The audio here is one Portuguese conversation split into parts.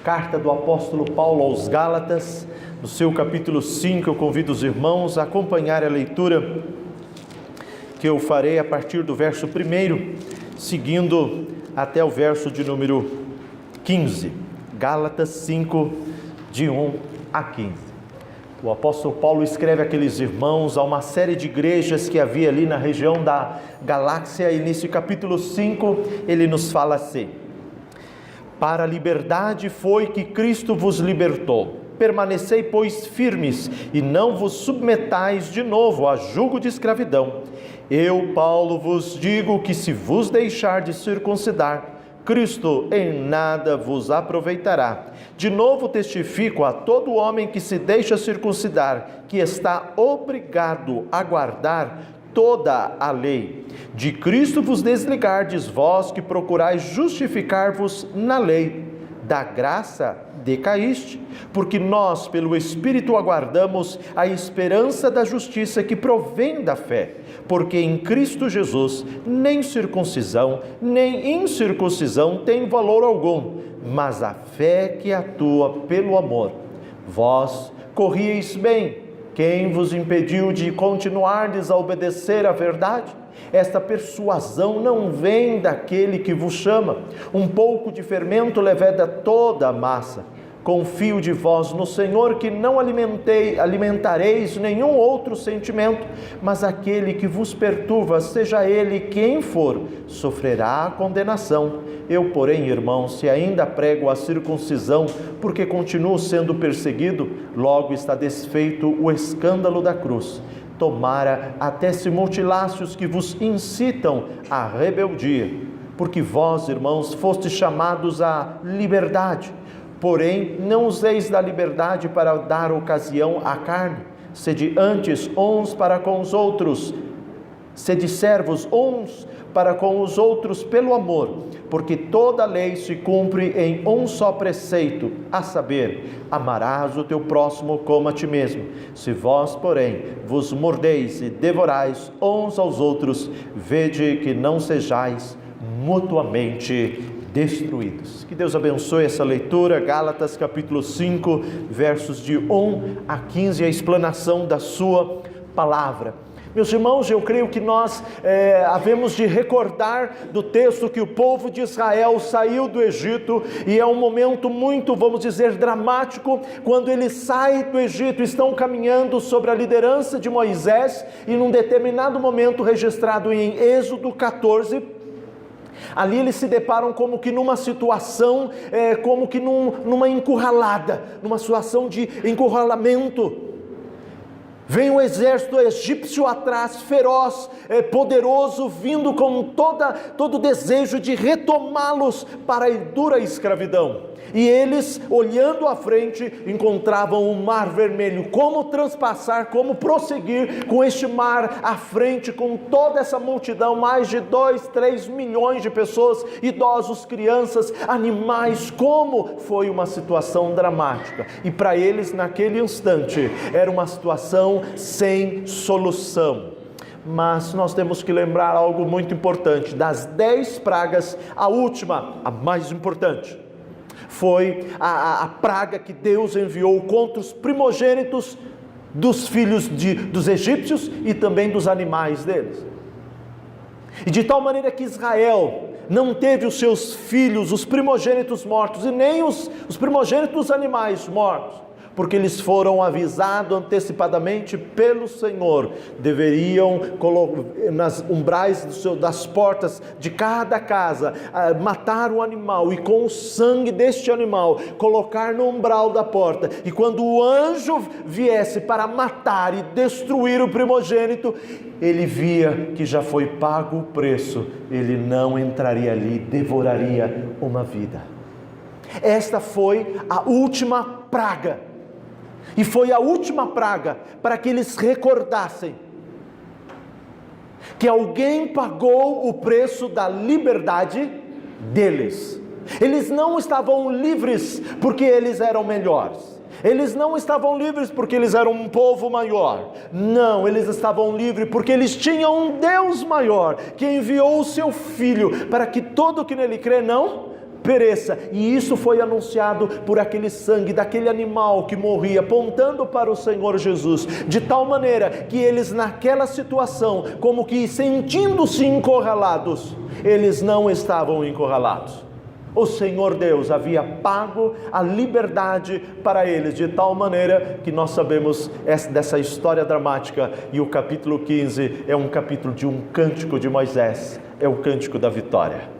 carta do apóstolo Paulo aos Gálatas, no seu capítulo 5, eu convido os irmãos a acompanhar a leitura que eu farei a partir do verso 1, seguindo até o verso de número 15. Gálatas 5, de 1 a 15. O apóstolo Paulo escreve àqueles irmãos, a uma série de igrejas que havia ali na região da Galácia, e nesse capítulo 5 ele nos fala assim: para a liberdade foi que Cristo vos libertou. Permanecei, pois, firmes, e não vos submetais de novo a jugo de escravidão. Eu, Paulo, vos digo que se vos deixar de circuncidar, Cristo em nada vos aproveitará. De novo testifico a todo homem que se deixa circuncidar, que está obrigado a guardar toda a lei. De Cristo vos desligardes, vós que procurais justificar-vos na lei. Da graça decaíste, porque nós, pelo Espírito, aguardamos a esperança da justiça que provém da fé. Porque em Cristo Jesus nem circuncisão, nem incircuncisão tem valor algum, mas a fé que atua pelo amor. Vós corrieis bem. Quem vos impediu de continuardes a obedecer à verdade? Esta persuasão não vem daquele que vos chama. Um pouco de fermento leveda toda a massa. Confio de vós no Senhor que não alimentareis nenhum outro sentimento, mas aquele que vos perturba, seja ele quem for, sofrerá a condenação. Eu, porém, irmãos, se ainda prego a circuncisão, porque continuo sendo perseguido, logo está desfeito o escândalo da cruz. Tomara até se mutilasse os que vos incitam à rebeldia, porque vós, irmãos, fostes chamados à liberdade. Porém, não useis da liberdade para dar ocasião à carne. Sede antes uns para com os outros. Sede servos uns para com os outros pelo amor, porque toda a lei se cumpre em um só preceito, a saber, amarás o teu próximo como a ti mesmo. Se vós, porém, vos mordeis e devorais uns aos outros, vede que não sejais mutuamente destruídos. Que Deus abençoe essa leitura, Gálatas capítulo 5, versos de 1 a 15, a explanação da sua palavra. Meus irmãos, eu creio que nós havemos de recordar do texto que o povo de Israel saiu do Egito, e é um momento muito, vamos dizer, dramático, quando eles saem do Egito, estão caminhando sobre a liderança de Moisés, e num determinado momento registrado em Êxodo 14, ali eles se deparam como que numa situação, como que numa encurralada, numa situação de encurralamento. Vem o exército egípcio atrás, feroz, poderoso, vindo com todo o desejo de retomá-los para a dura escravidão. E eles, olhando à frente, encontravam o mar vermelho. Como transpassar, como prosseguir com este mar à frente, com toda essa multidão, mais de 2, 3 milhões de pessoas, idosos, crianças, animais. Como foi uma situação dramática. E para eles, naquele instante, era uma situação sem solução. Mas nós temos que lembrar algo muito importante. Das 10 pragas, a última, a mais importante, foi a praga que Deus enviou contra os primogênitos dos filhos dos egípcios e também dos animais deles. E de tal maneira que Israel não teve os seus filhos, os primogênitos mortos, e nem os primogênitos dos animais mortos, porque eles foram avisados antecipadamente pelo Senhor. Deveriam, nas umbrais das portas de cada casa, matar um animal, e com o sangue deste animal, colocar no umbral da porta. E quando o anjo viesse para matar e destruir o primogênito, ele via que já foi pago o preço, ele não entraria ali, devoraria uma vida. Esta foi a última praga. E foi a última praga para que eles recordassem que alguém pagou o preço da liberdade deles. Eles não estavam livres porque eles eram melhores. Eles não estavam livres porque eles eram um povo maior. Não, eles estavam livres porque eles tinham um Deus maior, que enviou o seu Filho para que todo que nele crê não pereça. E isso foi anunciado por aquele sangue daquele animal que morria, apontando para o Senhor Jesus, de tal maneira que eles naquela situação, como que sentindo-se encurralados, eles não estavam encurralados. O Senhor Deus havia pago a liberdade para eles, de tal maneira que nós sabemos dessa história dramática, e o capítulo 15 é um capítulo de um cântico de Moisés, é o cântico da vitória.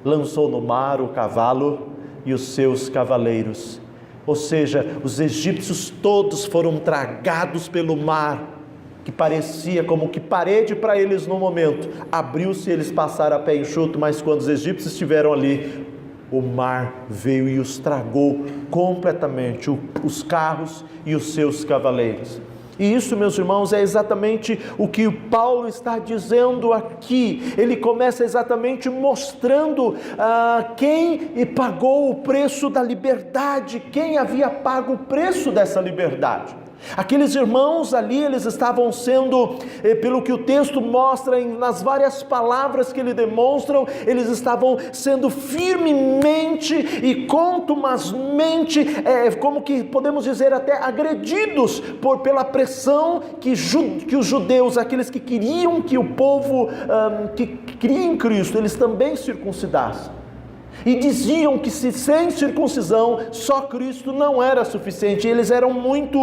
Lançou no mar o cavalo e os seus cavaleiros, ou seja, os egípcios todos foram tragados pelo mar, que parecia como que parede para eles no momento, abriu-se e eles passaram a pé enxuto, mas quando os egípcios estiveram ali, o mar veio e os tragou completamente, os carros e os seus cavaleiros. E isso, meus irmãos, é exatamente o que Paulo está dizendo aqui. Ele começa exatamente mostrando quem pagou o preço da liberdade, quem havia pago o preço dessa liberdade. Aqueles irmãos ali, eles estavam sendo, pelo que o texto mostra, nas várias palavras que ele demonstram, eles estavam sendo firmemente e contumazmente, como que podemos dizer até agredidos pela pressão que os judeus, aqueles que queriam que o povo que cria em Cristo, eles também circuncidassem. E diziam que sem circuncisão, só Cristo não era suficiente. Eles eram muito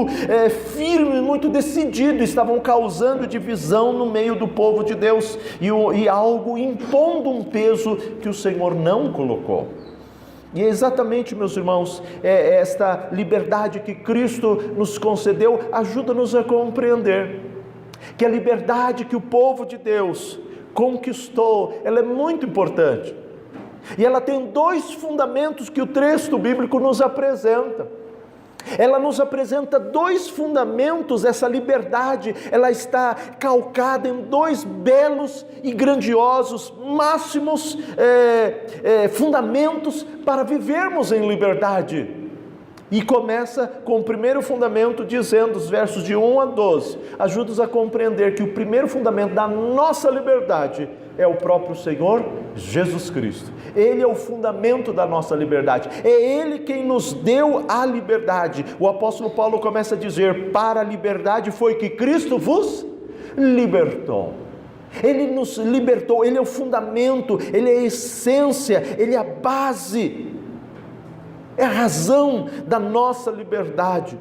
firmes, muito decididos, estavam causando divisão no meio do povo de Deus, e algo impondo um peso que o Senhor não colocou. E é exatamente, meus irmãos, esta liberdade que Cristo nos concedeu, ajuda-nos a compreender que a liberdade que o povo de Deus conquistou, ela é muito importante. E ela tem dois fundamentos que o texto bíblico nos apresenta. Ela nos apresenta dois fundamentos, essa liberdade, ela está calcada em dois belos e grandiosos, máximos fundamentos para vivermos em liberdade. E começa com o primeiro fundamento dizendo, os versos de 1 a 12, ajuda-nos a compreender que o primeiro fundamento da nossa liberdade é o próprio Senhor Jesus Cristo. Ele é o fundamento da nossa liberdade, é Ele quem nos deu a liberdade. O apóstolo Paulo começa a dizer, para a liberdade foi que Cristo vos libertou. Ele nos libertou, Ele é o fundamento, Ele é a essência, Ele é a base, é a razão da nossa liberdade.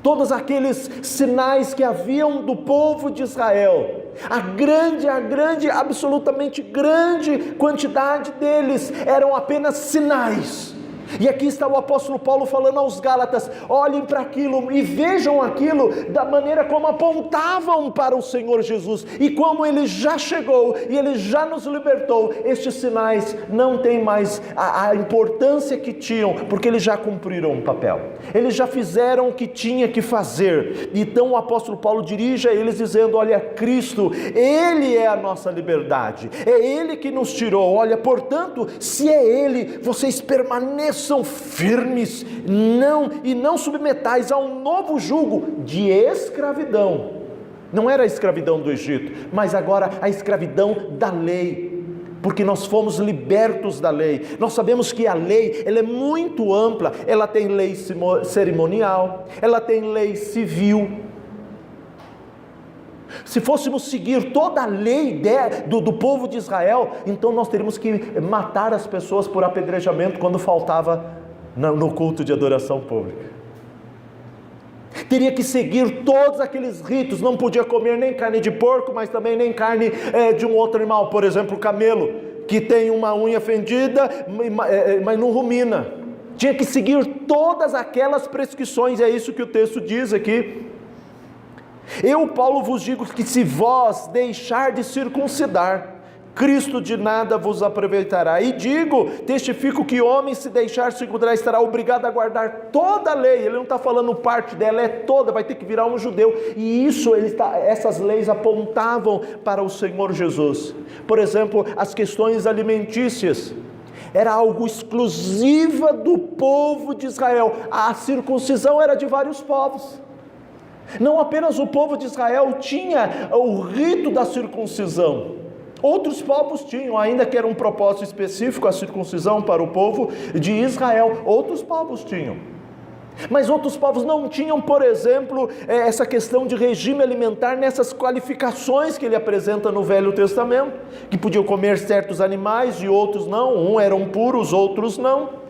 Todos aqueles sinais que haviam do povo de Israel, a grande, absolutamente grande quantidade deles eram apenas sinais. E aqui está o apóstolo Paulo falando aos Gálatas, olhem para aquilo e vejam aquilo da maneira como apontavam para o Senhor Jesus, e como Ele já chegou e Ele já nos libertou. Estes sinais não têm mais a importância que tinham, porque eles já cumpriram um papel, eles já fizeram o que tinha que fazer. Então o apóstolo Paulo dirige a eles dizendo, olha, Cristo, Ele é a nossa liberdade, é Ele que nos tirou. Olha, portanto, se é Ele, vocês permaneçam firmes, não submetais a um novo jugo de escravidão. Não era a escravidão do Egito, mas agora a escravidão da lei, porque nós fomos libertos da lei. Nós sabemos que a lei, ela é muito ampla, ela tem lei cerimonial, ela tem lei civil. Se fôssemos seguir toda a lei do povo de Israel, então nós teríamos que matar as pessoas por apedrejamento quando faltava no culto de adoração pública. Teria que seguir todos aqueles ritos, não podia comer nem carne de porco, mas também nem carne de um outro animal, por exemplo, o camelo, que tem uma unha fendida, mas não rumina. Tinha que seguir todas aquelas prescrições, é isso que o texto diz aqui. Eu, Paulo, vos digo que se vós deixar de circuncidar, Cristo de nada vos aproveitará. E testifico que homem, se deixar circuncidar, estará obrigado a guardar toda a lei. Ele não está falando parte dela, é toda, vai ter que virar um judeu. E essas leis apontavam para o Senhor Jesus. Por exemplo, as questões alimentícias, era algo exclusiva do povo de Israel. A circuncisão era de vários povos. Não apenas o povo de Israel tinha o rito da circuncisão, Outros povos tinham, ainda que era um propósito específico, a circuncisão para o povo de Israel. Outros povos tinham. Mas outros povos não tinham, por exemplo, essa questão de regime alimentar nessas qualificações que ele apresenta no Velho Testamento, que podiam comer certos animais e outros não, uns eram puros, outros não.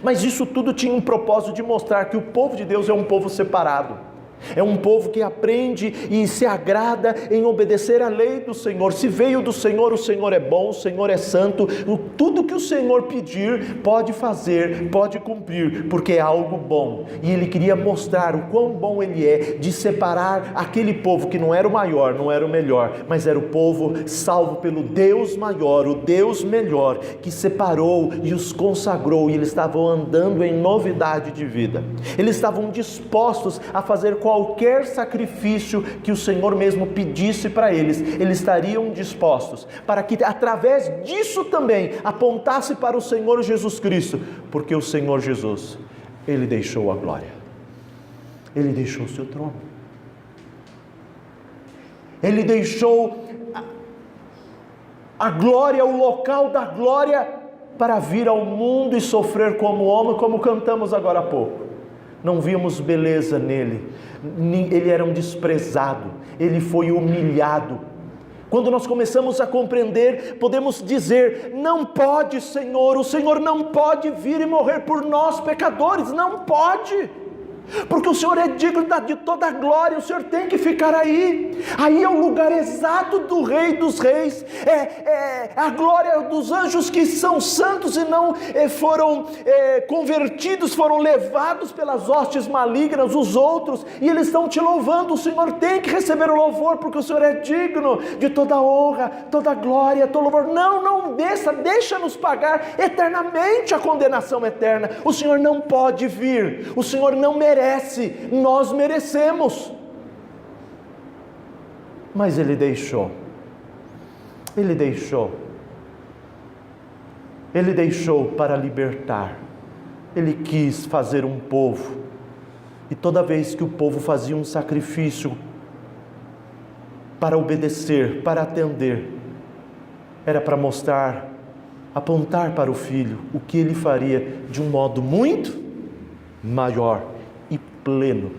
Mas isso tudo tinha um propósito de mostrar que o povo de Deus é um povo separado. É um povo que aprende e se agrada em obedecer à lei do Senhor. Se veio do Senhor, o Senhor é bom, o Senhor é santo. Tudo que o Senhor pedir, pode fazer, pode cumprir, porque é algo bom. E ele queria mostrar o quão bom ele é de separar aquele povo que não era o maior, não era o melhor, mas era o povo salvo pelo Deus maior, o Deus melhor, que separou e os consagrou. E eles estavam andando em novidade de vida. Eles estavam dispostos a fazer qualquer sacrifício que o Senhor mesmo pedisse para eles. Eles estariam dispostos, para que através disso também apontasse para o Senhor Jesus Cristo, porque o Senhor Jesus, Ele deixou a glória, Ele deixou o seu trono, Ele deixou a glória, o local da glória, para vir ao mundo e sofrer como homem, como cantamos agora há pouco. Não vimos beleza nele, ele era um desprezado, ele foi humilhado. Quando nós começamos a compreender, podemos dizer: não pode, Senhor, o Senhor não pode vir e morrer por nós pecadores, não pode, porque o Senhor é digno de toda a glória, o Senhor tem que ficar aí é o lugar exato do Rei dos Reis, é a glória dos anjos que são santos e não foram convertidos, foram levados pelas hostes malignas, os outros, e eles estão te louvando. O Senhor tem que receber o louvor, porque o Senhor é digno de toda honra, toda glória, todo louvor. Não deixa-nos pagar eternamente a condenação eterna. O Senhor não pode vir, o Senhor não merece, nós merecemos, mas Ele deixou para libertar. Ele quis fazer um povo, e toda vez que o povo fazia um sacrifício para obedecer, para atender, era para mostrar, apontar para o Filho, o que Ele faria de um modo muito maior e pleno.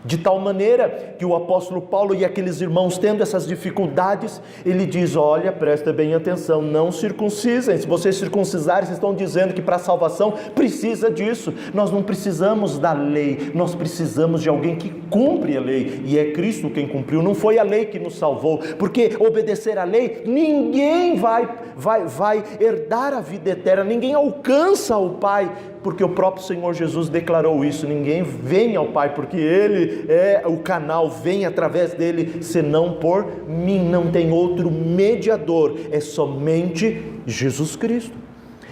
De tal maneira que o apóstolo Paulo e aqueles irmãos, tendo essas dificuldades, ele diz: olha, presta bem atenção, não circuncisem. Se vocês circuncisarem, vocês estão dizendo que para a salvação precisa disso. Nós não precisamos da lei, nós precisamos de alguém que cumpre a lei, e é Cristo quem cumpriu. Não foi a lei que nos salvou, porque obedecer à lei, ninguém vai herdar a vida eterna, ninguém alcança o Pai, porque o próprio Senhor Jesus declarou isso: ninguém vem ao Pai, porque Ele é o canal, vem através dele, senão por mim. Não tem outro mediador, é somente Jesus Cristo.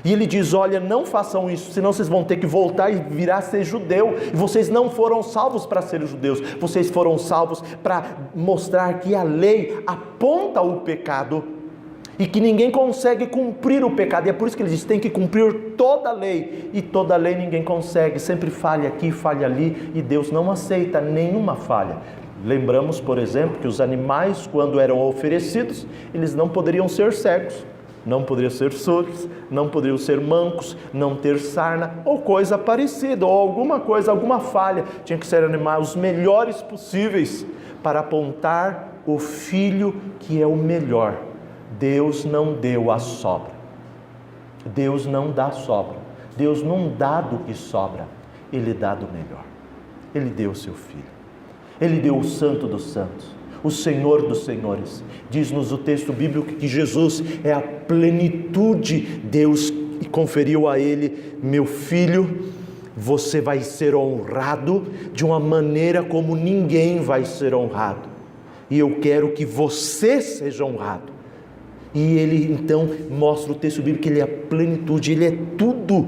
E ele diz: olha, não façam isso, senão vocês vão ter que voltar e virar a ser judeu. E vocês não foram salvos para serem judeus, vocês foram salvos para mostrar que a lei aponta o pecado, e que ninguém consegue cumprir o pecado. E é por isso que ele diz: tem que cumprir toda a lei, e toda a lei ninguém consegue, sempre falha aqui, falha ali, e Deus não aceita nenhuma falha. Lembramos, por exemplo, que os animais, quando eram oferecidos, eles não poderiam ser cegos, não poderiam ser surdos, não poderiam ser mancos, não ter sarna, ou coisa parecida, ou alguma coisa, alguma falha. Tinha que ser animais os melhores possíveis, para apontar o Filho que é o melhor. Deus não deu a sobra, Deus não dá sobra, Deus não dá do que sobra, Ele dá do melhor. Ele deu o seu Filho, Ele deu o Santo dos Santos, o Senhor dos Senhores. Diz-nos o texto bíblico que Jesus é a plenitude. Deus conferiu a Ele: meu filho, você vai ser honrado de uma maneira como ninguém vai ser honrado, e eu quero que você seja honrado. E ele então mostra o texto bíblico que ele é a plenitude, ele é tudo,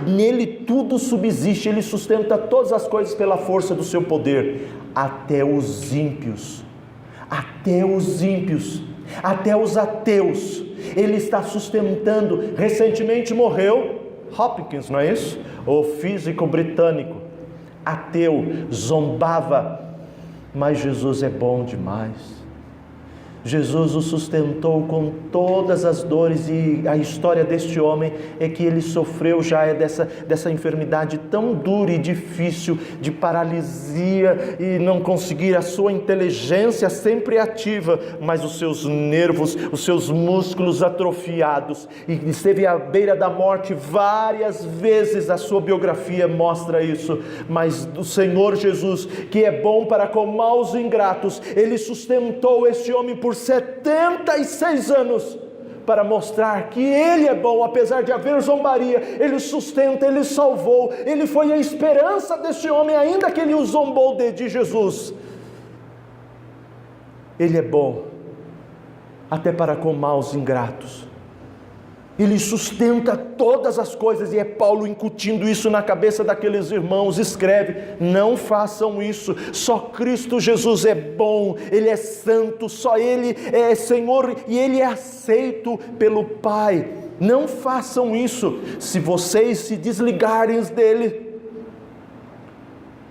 nele tudo subsiste, ele sustenta todas as coisas pela força do seu poder, até os ímpios, até os ateus, ele está sustentando. Recentemente morreu Hopkins, não é isso? O físico britânico, ateu, zombava, mas Jesus é bom demais. Jesus o sustentou com todas as dores, e a história deste homem é que ele sofreu já dessa enfermidade tão dura e difícil, de paralisia, e não conseguir, a sua inteligência sempre ativa, mas os seus nervos, os seus músculos atrofiados, e esteve à beira da morte várias vezes. A sua biografia mostra isso, mas o Senhor Jesus, que é bom para com maus e ingratos, ele sustentou este homem por 76 anos, para mostrar que ele é bom, apesar de haver zombaria. Ele sustenta, ele salvou, ele foi a esperança deste homem, ainda que ele o zombou de Jesus. Ele é bom, até para com maus e ingratos. Ele sustenta todas as coisas, e é Paulo incutindo isso na cabeça daqueles irmãos. Escreve: não façam isso, só Cristo Jesus é bom, Ele é santo, só Ele é Senhor, e Ele é aceito pelo Pai. Não façam isso. Se vocês se desligarem dEle,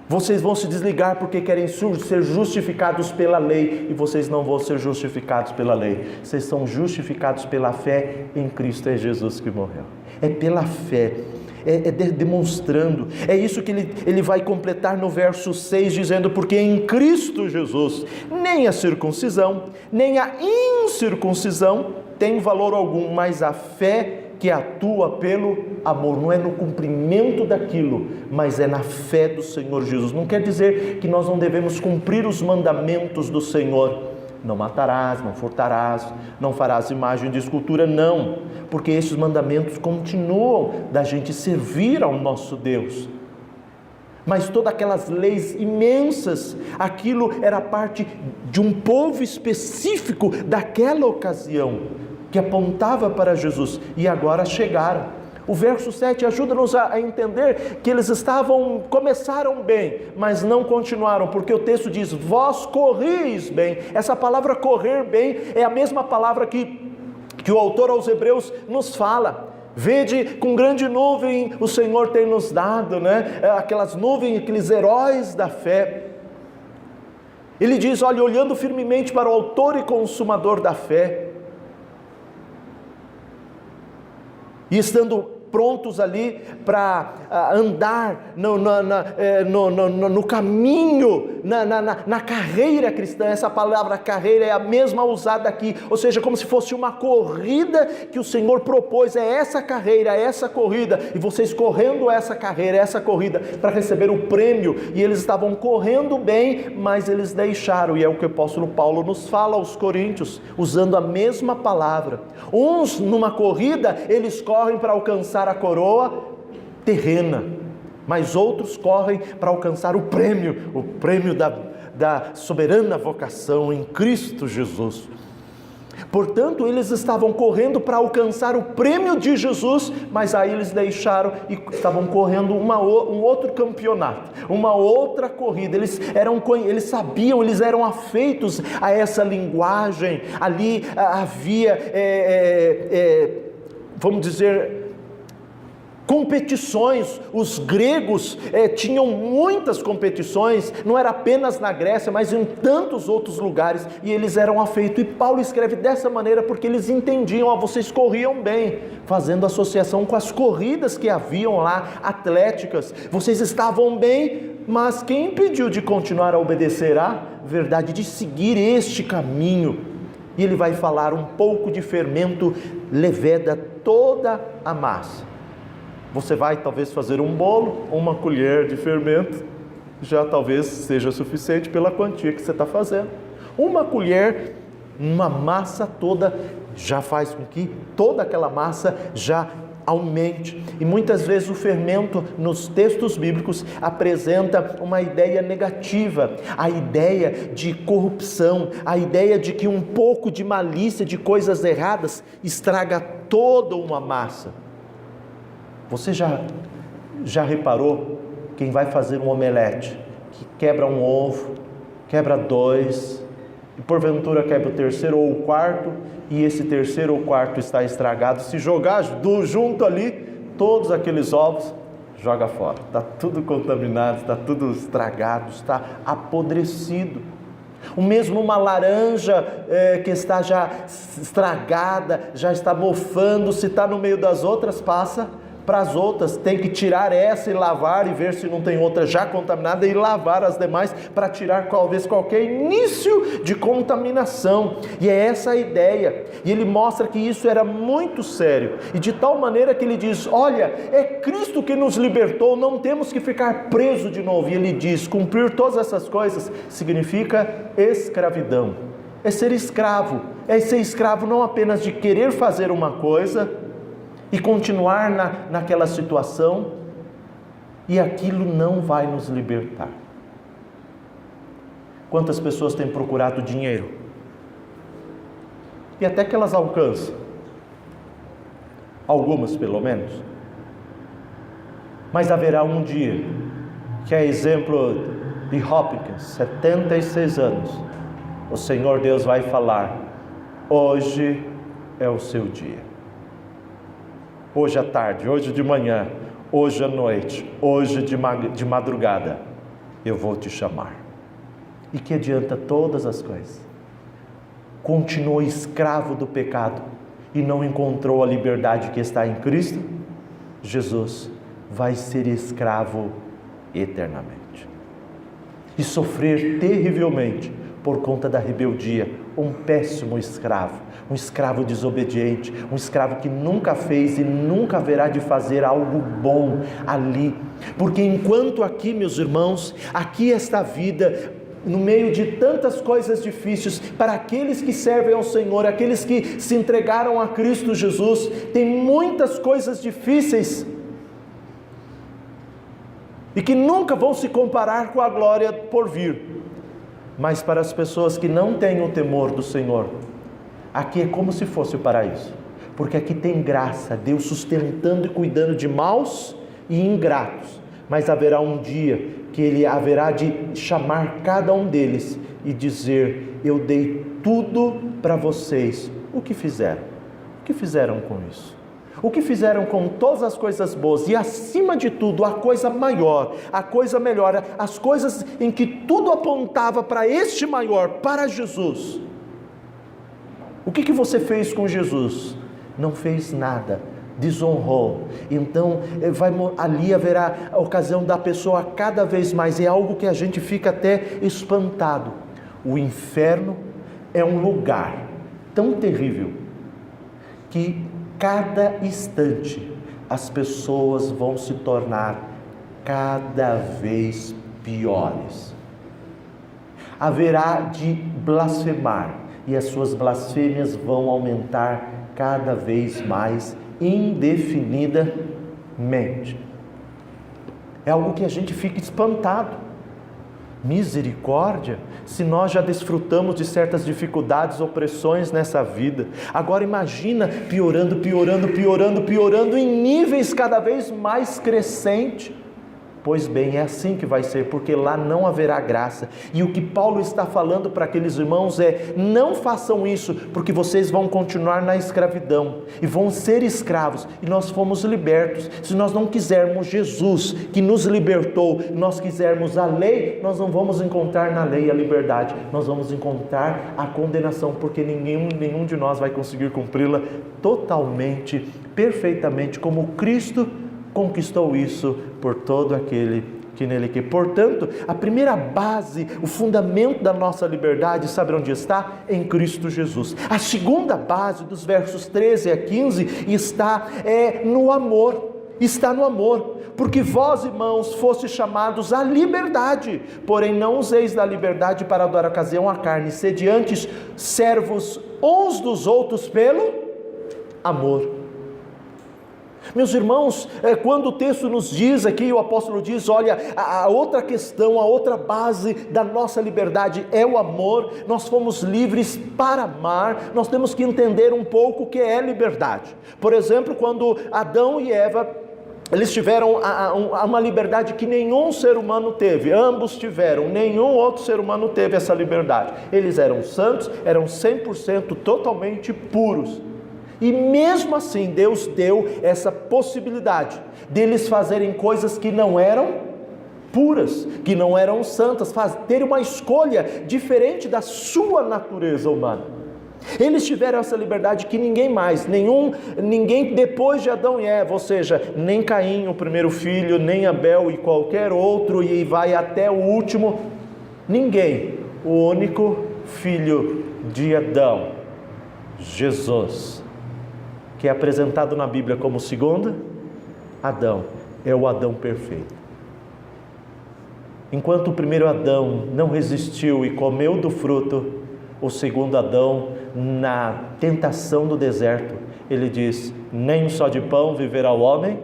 vocês vão se desligar porque querem ser justificados pela lei, e vocês não vão ser justificados pela lei. Vocês são justificados pela fé em Cristo, é Jesus que morreu. É pela fé, demonstrando. É isso que ele vai completar no verso 6, dizendo: porque em Cristo Jesus nem a circuncisão, nem a incircuncisão tem valor algum, mas a fé que atua pelo amor. Não é no cumprimento daquilo, mas é na fé do Senhor Jesus. Não quer dizer que nós não devemos cumprir os mandamentos do Senhor. Não matarás, não furtarás, não farás imagem de escultura, não, porque esses mandamentos continuam da gente servir ao nosso Deus. Mas todas aquelas leis imensas, aquilo era parte de um povo específico daquela ocasião, que apontava para Jesus, e agora chegaram. O verso 7 ajuda-nos a entender que eles começaram bem, mas não continuaram, porque o texto diz: vós corris bem. Essa palavra correr bem é a mesma palavra que o autor aos Hebreus nos fala. Vede, com grande nuvem o Senhor tem nos dado, né? Aquelas nuvens, aqueles heróis da fé. Ele diz: olha, olhando firmemente para o autor e consumador da fé, e estando prontos ali para andar no caminho, na carreira cristã. Essa palavra carreira é a mesma usada aqui, ou seja, como se fosse uma corrida que o Senhor propôs. É essa carreira, essa corrida, e vocês correndo essa carreira, essa corrida, para receber o prêmio. E eles estavam correndo bem, mas eles deixaram, e é o que o apóstolo Paulo nos fala aos Coríntios, usando a mesma palavra. Uns, numa corrida, eles correm para alcançar a coroa terrena, mas outros correm para alcançar o prêmio da soberana vocação em Cristo Jesus. Portanto, eles estavam correndo para alcançar o prêmio de Jesus, mas aí eles deixaram e estavam correndo um outro campeonato, uma outra corrida. Eles sabiam, eles eram afeitos a essa linguagem. Ali havia, vamos dizer, competições. Os gregos tinham muitas competições, não era apenas na Grécia, mas em tantos outros lugares, e eles eram afeitos. E Paulo escreve dessa maneira porque eles entendiam: vocês corriam bem, fazendo associação com as corridas que haviam lá, atléticas. Vocês estavam bem, mas quem impediu de continuar a obedecer à verdade, de seguir este caminho? E ele vai falar: um pouco de fermento leveda toda a massa. Você vai talvez fazer um bolo, uma colher de fermento, já talvez seja suficiente pela quantia que você está fazendo. Uma colher, uma massa toda, já faz com que toda aquela massa já aumente. E muitas vezes o fermento nos textos bíblicos apresenta uma ideia negativa, a ideia de corrupção, a ideia de que um pouco de malícia, de coisas erradas, estraga toda uma massa. Você já reparou quem vai fazer um omelete, que quebra um ovo, quebra dois, e porventura quebra o terceiro ou o quarto, e esse terceiro ou quarto está estragado? Se jogar junto ali, todos aqueles ovos, joga fora. Está tudo contaminado, está tudo estragado, está apodrecido. O mesmo uma laranja que está já estragada, já está mofando, se está no meio das outras, passa para as outras, tem que tirar essa e lavar e ver se não tem outra já contaminada e lavar as demais para tirar talvez qualquer início de contaminação. E é essa a ideia. E ele mostra que isso era muito sério. E de tal maneira que ele diz, olha, é Cristo que nos libertou, não temos que ficar preso de novo. E ele diz, cumprir todas essas coisas significa escravidão. É ser escravo. É ser escravo não apenas de querer fazer uma coisa e continuar naquela situação, e aquilo não vai nos libertar. Quantas pessoas têm procurado dinheiro? E até que elas alcançam. Algumas, pelo menos. Mas haverá um dia, que é exemplo de Hopkins, 76 anos, o Senhor Deus vai falar, hoje é o seu dia. Hoje à tarde, hoje de manhã, hoje à noite, hoje de madrugada, eu vou te chamar. E que adianta todas as coisas? Continuou escravo do pecado e não encontrou a liberdade que está em Cristo? Jesus vai ser escravo eternamente e sofrer terrivelmente por conta da rebeldia, um péssimo escravo, um escravo desobediente, um escravo que nunca fez e nunca haverá de fazer algo bom ali, porque enquanto aqui, meus irmãos, aqui esta vida, no meio de tantas coisas difíceis, para aqueles que servem ao Senhor, aqueles que se entregaram a Cristo Jesus, tem muitas coisas difíceis, e que nunca vão se comparar com a glória por vir. Mas para as pessoas que não têm o temor do Senhor, aqui é como se fosse o paraíso, porque aqui tem graça, Deus sustentando e cuidando de maus e ingratos, mas haverá um dia que Ele haverá de chamar cada um deles e dizer, eu dei tudo para vocês. O que fizeram? O que fizeram com isso? O que fizeram com todas as coisas boas e, acima de tudo, a coisa maior, a coisa melhor, as coisas em que tudo apontava para este maior, para Jesus. O que você fez com Jesus? Não fez nada, desonrou. Então, ali haverá a ocasião da pessoa cada vez mais, é algo que a gente fica até espantado. O inferno é um lugar tão terrível que cada instante as pessoas vão se tornar cada vez piores. Haverá de blasfemar e as suas blasfêmias vão aumentar cada vez mais indefinidamente. É algo que a gente fica espantado. Misericórdia, se nós já desfrutamos de certas dificuldades, opressões nessa vida, agora imagina piorando em níveis cada vez mais crescentes. Pois bem, é assim que vai ser, porque lá não haverá graça. E o que Paulo está falando para aqueles irmãos é, não façam isso, porque vocês vão continuar na escravidão, e vão ser escravos, e nós fomos libertos. Se nós não quisermos Jesus, que nos libertou, nós quisermos a lei, nós não vamos encontrar na lei a liberdade, nós vamos encontrar a condenação, porque nenhum de nós vai conseguir cumpri-la totalmente, perfeitamente, como Cristo conquistou isso por todo aquele que nele quer. Portanto, a primeira base, o fundamento da nossa liberdade, sabe onde está? Em Cristo Jesus. A segunda base, dos versos 13 a 15, está no amor. Está no amor. Porque vós, irmãos, fostes chamados à liberdade, porém não useis da liberdade para dar ocasião à carne, sede antes servos uns dos outros pelo amor. Meus irmãos, quando o texto nos diz aqui, o apóstolo diz, olha, a outra questão, a outra base da nossa liberdade é o amor. Nós fomos livres para amar, nós temos que entender um pouco o que é liberdade. Por exemplo, quando Adão e Eva, eles tiveram uma liberdade que nenhum ser humano teve, ambos tiveram, nenhum outro ser humano teve essa liberdade. Eles eram santos, eram 100% totalmente puros. E mesmo assim, Deus deu essa possibilidade deles fazerem coisas que não eram puras, que não eram santas, ter uma escolha diferente da sua natureza humana. Eles tiveram essa liberdade que ninguém mais, ninguém depois de Adão e Eva, ou seja, nem Caim, o primeiro filho, nem Abel e qualquer outro, e vai até o último, ninguém, o único filho de Adão, Jesus, que é apresentado na Bíblia como o segundo Adão, é o Adão perfeito. Enquanto o primeiro Adão não resistiu e comeu do fruto, o segundo Adão, na tentação do deserto, ele diz: nem só de pão viverá o homem,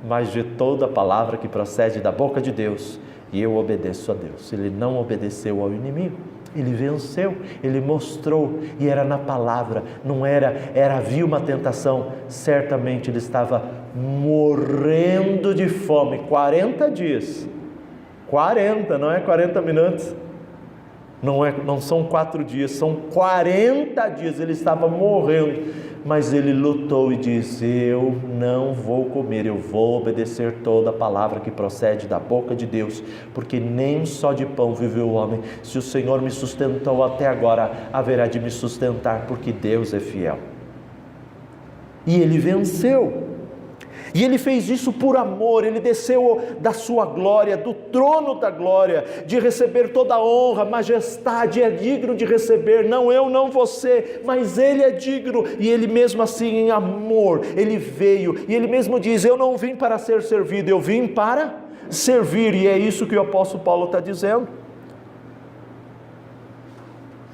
mas de toda a palavra que procede da boca de Deus. E eu obedeço a Deus. Ele não obedeceu ao inimigo, ele venceu, ele mostrou, e era na palavra, não era, havia uma tentação, certamente ele estava morrendo de fome, 40 dias, 40, não é 40 minutos, não são 4 dias, são 40 dias, ele estava morrendo, mas ele lutou e disse: eu não vou comer, eu vou obedecer toda a palavra que procede da boca de Deus, porque nem só de pão vive o homem. Se o Senhor me sustentou até agora, haverá de me sustentar, porque Deus é fiel. E ele venceu. E ele fez isso por amor, ele desceu da sua glória, do trono da glória, de receber toda a honra, majestade, é digno de receber, não eu, não você, mas ele é digno, e ele mesmo assim em amor, ele veio, e ele mesmo diz: eu não vim para ser servido, eu vim para servir, e é isso que o apóstolo Paulo está dizendo.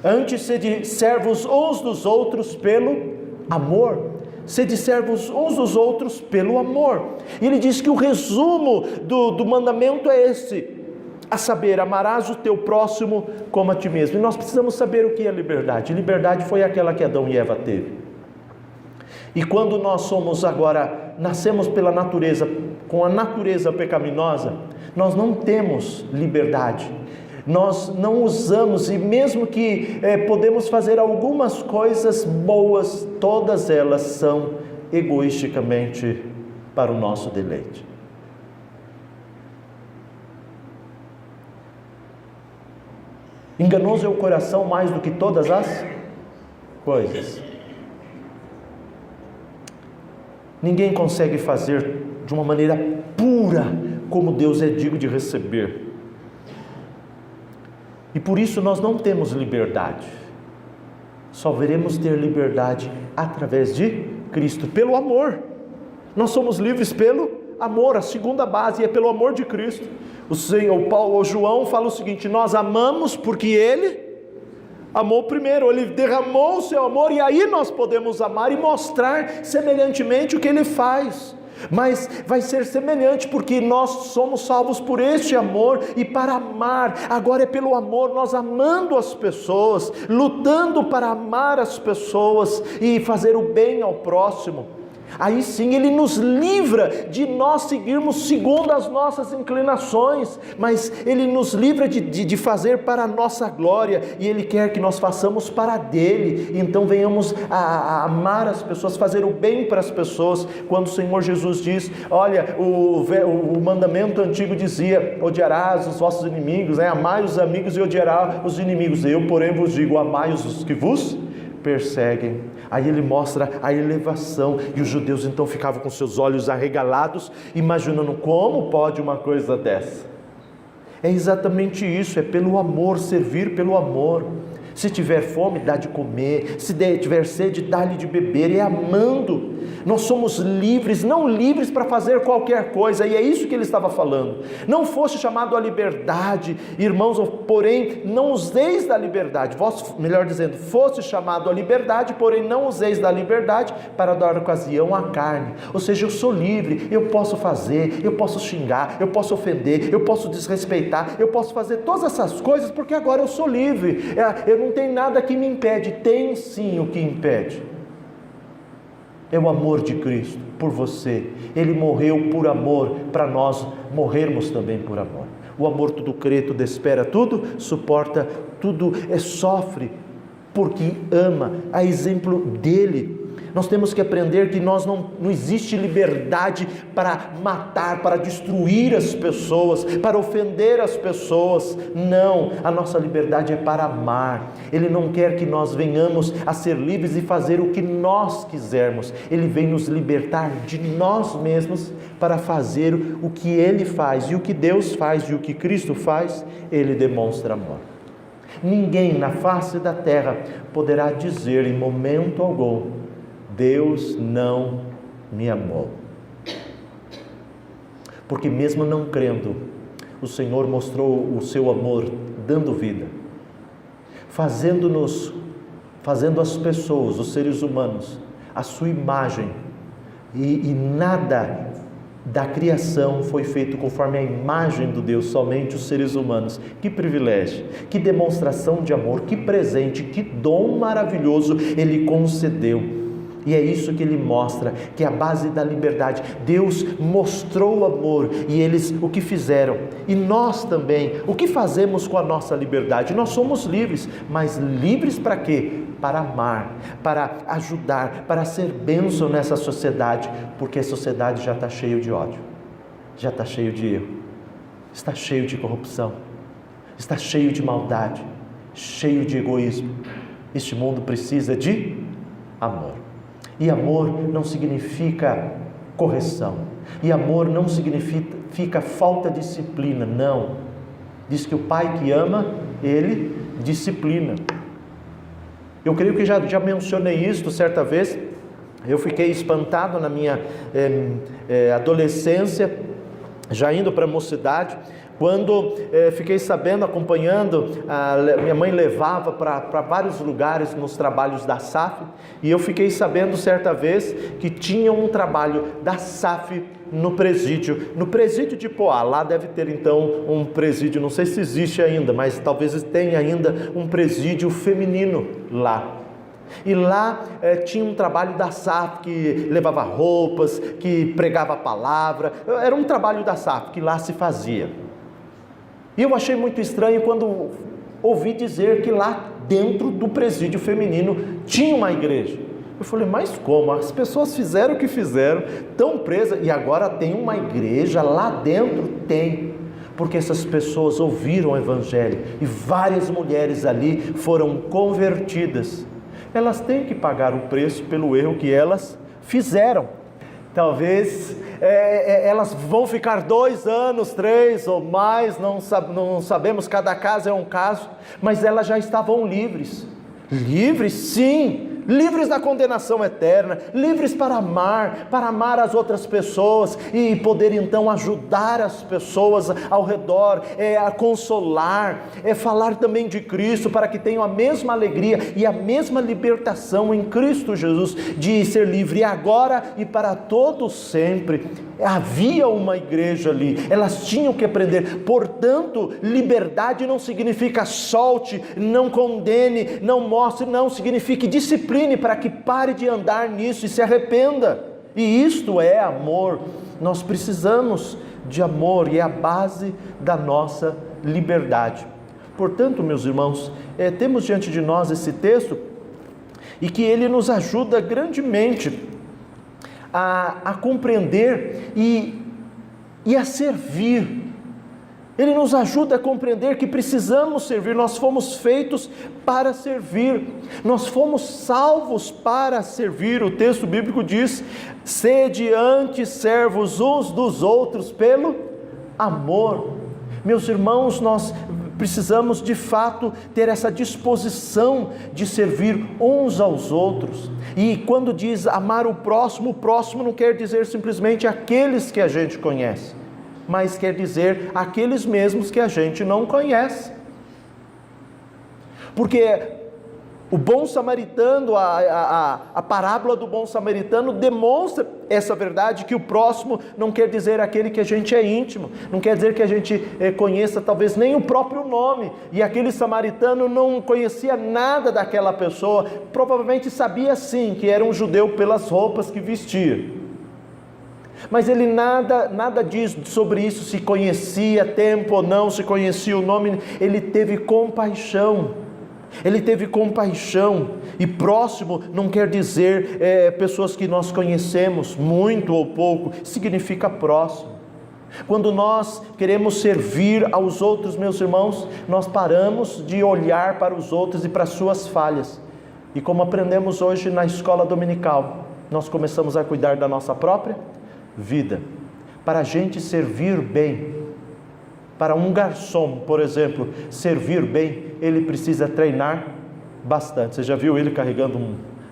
Antes sede servos uns dos outros pelo amor. Sede servos uns dos outros pelo amor. E ele diz que o resumo do mandamento é esse, a saber, amarás o teu próximo como a ti mesmo. E nós precisamos saber o que é liberdade. Liberdade foi aquela que Adão e Eva teve. E quando nós somos agora, nascemos pela natureza, com a natureza pecaminosa, nós não temos liberdade. Nós não usamos, e mesmo que podemos fazer algumas coisas boas, todas elas são egoisticamente para o nosso deleite. Enganoso é o coração mais do que todas as coisas. Ninguém consegue fazer de uma maneira pura como Deus é digno de receber. E por isso nós não temos liberdade. Só veremos ter liberdade através de Cristo, pelo amor. Nós somos livres pelo amor, a segunda base é pelo amor de Cristo. O João fala o seguinte: nós amamos porque Ele amou primeiro, Ele derramou o seu amor, e aí nós podemos amar e mostrar semelhantemente o que Ele faz. Mas vai ser semelhante, porque nós somos salvos por este amor, e para amar, agora é pelo amor, nós amando as pessoas, lutando para amar as pessoas e fazer o bem ao próximo. Aí sim Ele nos livra de nós seguirmos segundo as nossas inclinações, mas Ele nos livra de fazer para a nossa glória, e Ele quer que nós façamos para dele. Então venhamos a amar as pessoas, fazer o bem para as pessoas. Quando o Senhor Jesus diz, olha, o mandamento antigo dizia: odiarás os vossos inimigos, amai os amigos e odiarás os inimigos. Eu, porém, vos digo: amai os que vos perseguem. Aí ele mostra a elevação, e os judeus então ficavam com seus olhos arregalados, imaginando como pode uma coisa dessa. É exatamente isso, é pelo amor, servir pelo amor. Se tiver fome, dá de comer, se tiver sede, dá-lhe de beber, é amando. Nós somos livres, não livres para fazer qualquer coisa, e é isso que ele estava falando. Não foste chamado à liberdade, irmãos, porém não useis da liberdade, melhor dizendo, foste chamado à liberdade, porém não useis da liberdade para dar ocasião à carne. Ou seja, eu sou livre, eu posso fazer, eu posso xingar, eu posso ofender, eu posso desrespeitar, eu posso fazer todas essas coisas, porque agora eu sou livre. Eu não tenho nada que me impede. Tem sim o que impede. É o amor de Cristo por você. Ele morreu por amor, para nós morrermos também por amor. O amor tudo crê, tudo espera, tudo suporta, tudo sofre, porque ama. A exemplo dele. Nós temos que aprender que não existe liberdade para matar, para destruir as pessoas, para ofender as pessoas. Não, a nossa liberdade é para amar. Ele não quer que nós venhamos a ser livres e fazer o que nós quisermos. Ele vem nos libertar de nós mesmos para fazer o que Ele faz. E o que Deus faz e o que Cristo faz, Ele demonstra amor. Ninguém na face da terra poderá dizer em momento algum: Deus não me amou. Porque mesmo não crendo, o Senhor mostrou o seu amor dando vida, fazendo as pessoas, os seres humanos, a sua imagem, e nada da criação foi feito conforme a imagem do Deus, somente os seres humanos. Que privilégio, que demonstração de amor, que presente, que dom maravilhoso Ele concedeu. E é isso que Ele mostra, que é a base da liberdade. Deus mostrou o amor e eles o que fizeram. E nós também, o que fazemos com a nossa liberdade? Nós somos livres, mas livres para quê? Para amar, para ajudar, para ser bênção nessa sociedade, porque a sociedade já está cheia de ódio, já está cheio de erro, está cheio de corrupção, está cheio de maldade, cheio de egoísmo. Este mundo precisa de amor. E amor não significa correção. E amor não significa falta de disciplina, não. Diz que o pai que ama, ele disciplina. Eu creio que já mencionei isso certa vez. Eu fiquei espantado na minha adolescência, já indo para a mocidade, quando fiquei sabendo, acompanhando, minha mãe levava para vários lugares nos trabalhos da SAF, e eu fiquei sabendo certa vez que tinha um trabalho da SAF no presídio de Poá. Lá deve ter então um presídio, não sei se existe ainda, mas talvez tenha ainda um presídio feminino lá. E lá tinha um trabalho da SAF que levava roupas, que pregava a palavra. Era um trabalho da SAF que lá se fazia. E eu achei muito estranho quando ouvi dizer que lá dentro do presídio feminino tinha uma igreja. Eu falei, mas como? As pessoas fizeram o que fizeram, estão presas, e agora tem uma igreja lá dentro? Tem. Porque essas pessoas ouviram o Evangelho e várias mulheres ali foram convertidas. Elas têm que pagar o preço pelo erro que elas fizeram. Talvez elas vão ficar 2 anos, 3 ou mais, não sabemos, cada caso é um caso, mas elas já estavam livres. Livres, sim, livres da condenação eterna, livres para amar as outras pessoas e poder então ajudar as pessoas ao redor, a consolar, falar também de Cristo para que tenham a mesma alegria e a mesma libertação em Cristo Jesus, de ser livre agora e para todo sempre. Havia uma igreja ali, elas tinham que aprender. Portanto, liberdade não significa solte, não condene, não mostre, não significa discipline para que pare de andar nisso e se arrependa. E isto é amor. Nós precisamos de amor e é a base da nossa liberdade. Portanto, meus irmãos, temos diante de nós esse texto e que ele nos ajuda grandemente a compreender e a servir. Ele nos ajuda a compreender que precisamos servir. Nós fomos feitos para servir, nós fomos salvos para servir. O texto bíblico diz: sede antes servos uns dos outros pelo amor. Meus irmãos, nós precisamos de fato ter essa disposição de servir uns aos outros. E quando diz amar o próximo não quer dizer simplesmente aqueles que a gente conhece, mas quer dizer aqueles mesmos que a gente não conhece. Porque o bom samaritano, a parábola do bom samaritano demonstra essa verdade, que o próximo não quer dizer aquele que a gente é íntimo, não quer dizer que a gente conheça talvez nem o próprio nome, e aquele samaritano não conhecia nada daquela pessoa, provavelmente sabia sim que era um judeu pelas roupas que vestia, mas ele nada diz sobre isso, se conhecia tempo ou não, se conhecia o nome. Ele teve compaixão. Ele teve compaixão, e próximo não quer dizer pessoas que nós conhecemos, muito ou pouco, significa próximo. Quando nós queremos servir aos outros, meus irmãos, nós paramos de olhar para os outros e para as suas falhas. E como aprendemos hoje na escola dominical, nós começamos a cuidar da nossa própria vida. Para a gente servir bem, para um garçom, por exemplo, servir bem, ele precisa treinar bastante. Você já viu ele carregando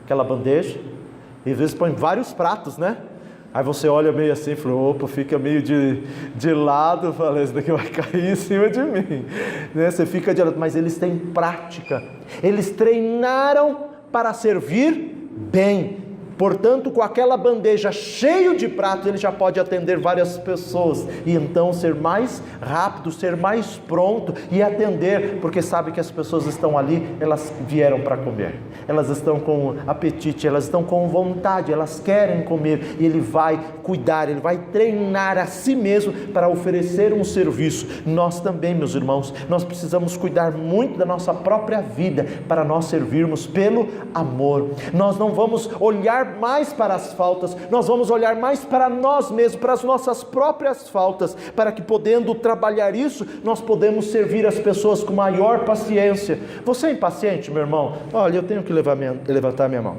aquela bandeja? E às vezes põe vários pratos, né? Aí você olha meio assim e fala, opa, fica meio de lado, fala, esse daqui vai cair em cima de mim. Né? Você fica de lado, mas eles têm prática. Eles treinaram para servir bem. Portanto, com aquela bandeja cheia de pratos, ele já pode atender várias pessoas. E então ser mais rápido, ser mais pronto e atender, porque sabe que as pessoas estão ali, elas vieram para comer. Elas estão com apetite, elas estão com vontade, elas querem comer. E ele vai cuidar, ele vai treinar a si mesmo para oferecer um serviço. Nós também, meus irmãos, nós precisamos cuidar muito da nossa própria vida para nós servirmos pelo amor. Nós não vamos olhar mais para as faltas, nós vamos olhar mais para nós mesmos, para as nossas próprias faltas, para que podendo trabalhar isso, nós podemos servir as pessoas com maior paciência. Você é impaciente, meu irmão? Olha, eu tenho que levantar minha mão.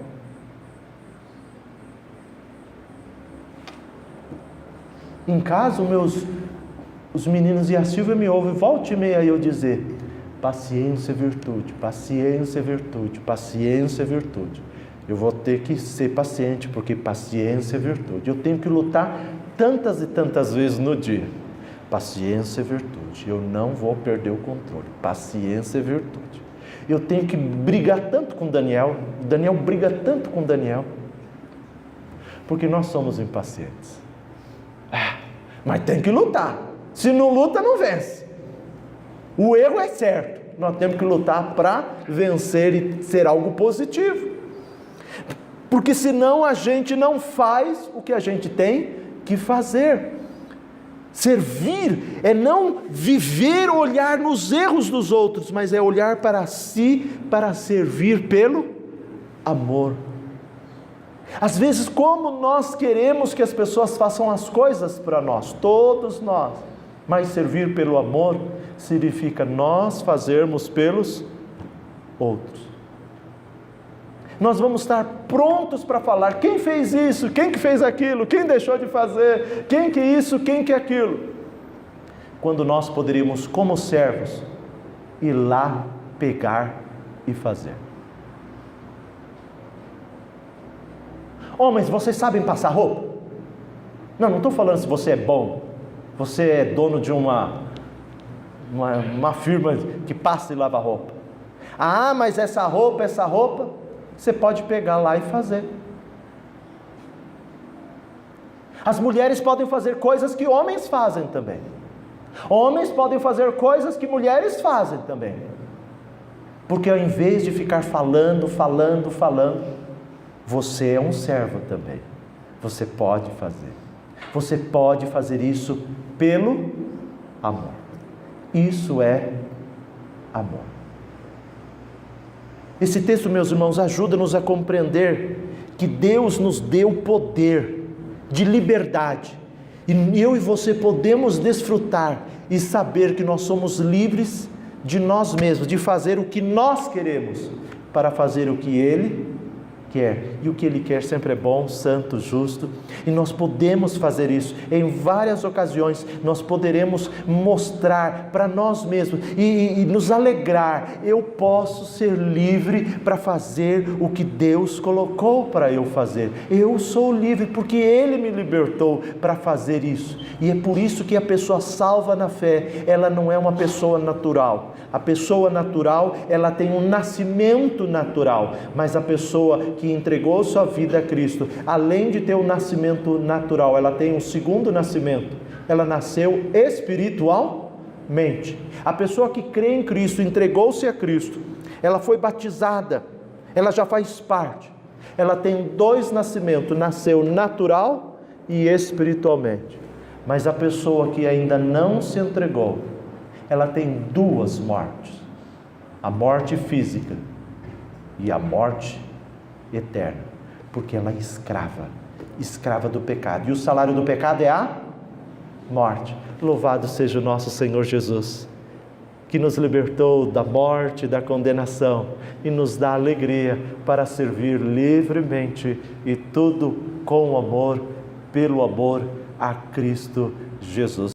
Em casa, os meninos e a Silvia me ouvem, volta e meia eu dizer, paciência é virtude, paciência é virtude, paciência é virtude. Eu vou ter que ser paciente, porque paciência é virtude. Eu tenho que lutar tantas e tantas vezes no dia. Paciência é virtude. Eu não vou perder o controle. Paciência é virtude. Eu tenho que brigar tanto com Daniel. Daniel briga tanto com Daniel. Porque nós somos impacientes. Mas tem que lutar. Se não luta, não vence. O erro é certo. Nós temos que lutar para vencer e ser algo positivo. Porque senão a gente não faz o que a gente tem que fazer. Servir é não viver, olhar nos erros dos outros, mas é olhar para si, para servir pelo amor. Às vezes, como nós queremos que as pessoas façam as coisas para nós, todos nós, mas servir pelo amor significa nós fazermos pelos outros. Nós vamos estar prontos para falar, quem fez isso, quem que fez aquilo, quem deixou de fazer, quem que isso, quem que aquilo. Quando nós poderíamos, como servos, ir lá, pegar e fazer. Homens, vocês sabem passar roupa? Não estou falando se você é bom, você é dono de uma firma que passa e lava roupa. Ah, mas essa roupa, você pode pegar lá e fazer. As mulheres podem fazer coisas que homens fazem também. Homens podem fazer coisas que mulheres fazem também. Porque ao invés de ficar falando, você é um servo também. Você pode fazer. Você pode fazer isso pelo amor. Isso é amor. Esse texto, meus irmãos, ajuda-nos a compreender que Deus nos deu poder de liberdade. E eu e você podemos desfrutar e saber que nós somos livres de nós mesmos, de fazer o que nós queremos, para fazer o que Ele quer. E o que Ele quer sempre é bom, santo, justo. E nós podemos fazer isso. Em várias ocasiões, nós poderemos mostrar para nós mesmos e nos alegrar. Eu posso ser livre para fazer o que Deus colocou para eu fazer. Eu sou livre porque Ele me libertou para fazer isso. E é por isso que a pessoa salva na fé, ela não é uma pessoa natural. A pessoa natural, ela tem um nascimento natural. Mas a pessoa que entregou sua vida a Cristo, além de ter um nascimento natural, ela tem um segundo nascimento. Ela nasceu espiritualmente. A pessoa que crê em Cristo, entregou-se a Cristo, ela foi batizada, ela já faz parte. Ela tem dois nascimentos, nasceu natural e espiritualmente. Mas a pessoa que ainda não se entregou, ela tem duas mortes. a morte física e a morte eterna, porque ela é escrava do pecado, e o salário do pecado é a morte. Louvado seja o nosso Senhor Jesus, que nos libertou da morte, da condenação, e nos dá alegria para servir livremente, e tudo com amor, pelo amor a Cristo Jesus.